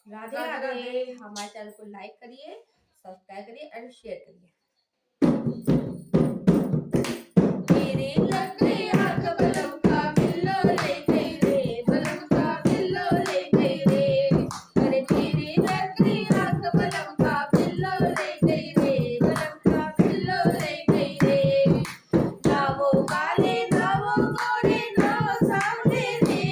राधे राधे राधे। राधे। हमारे चैनल को लाइक करिए, सब्सक्राइब करिए और शेयर करिए। मेरे लग गई आग बलम का बिल्लो ले गई रे, बलम का बिल्लो ले गई रे। अरे मेरे लग गई आग बलम का बिल्लो ले गई रे, बलम का बिल्लो ले गई रे। ना वो काले ना वो गोरे ना वो सावले रे,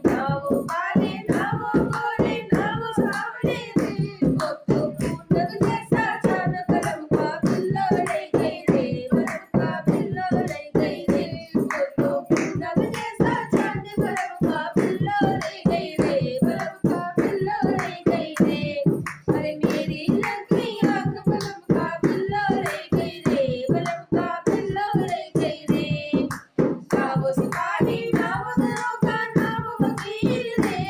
ना वो काले ना वो गोरे ना वो सावले रे। वो तो पूनम जैसा चांद बलम का बिल्लो ले गई रे, बलम का बिल्लो ले गई रे। वो तो पूनम जैसा चांद बलम का बिल्लो ले गई रे, बलम का बिल्लो ले गई रे। अरे मेरी लग गई आंख बलम का बिल्लो ले गई रे, बलम का बिल्लो ले गई रे। ना वो सिपाही ना वो दरोगा ना वो वकील रे,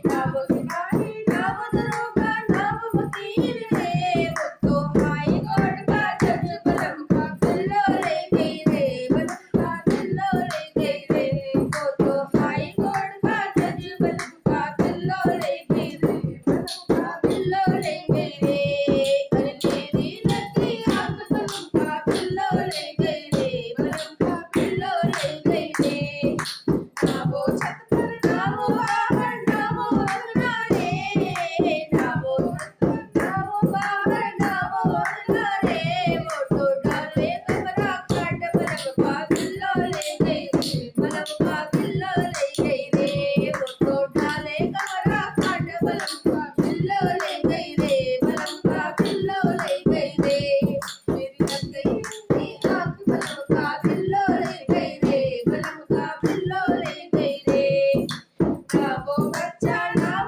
ना वो सिपाही ना वो दरोगा ना वो वकील रे। वो तो हाई कोर्ट का जज बलम का बिल्लो ले गई रे, बलम का बिल्लो ले गई रे। वो तो हाई कोर्ट का जज बलम का बिल्लो ले गई रे, बलम का बिल्लो ले गई रे। अरे मेरी लगी आंख बलम का बिल्लो ले गई रे, बलम का बिल्लो ले गई रे। ना वो छत पर ना वो बाहर ना वो अंगना रे, ना वो छत पर ना वो बाहर ना वो अंगना रे। वो तो डाले कमरा खाट बलम का बिल्लो ले गई रे, बलम का बिल्लो ले गई रे। वो तो डाले कमरा खाट बलम का बिल्लो ले गई रे, बलम का बिल्लो ले गई रे। मेरी लग गई आंख बलम का बिल्लो ले गई रे, बलम का बिल्लो ले गई रे। ना वो बच्चा ना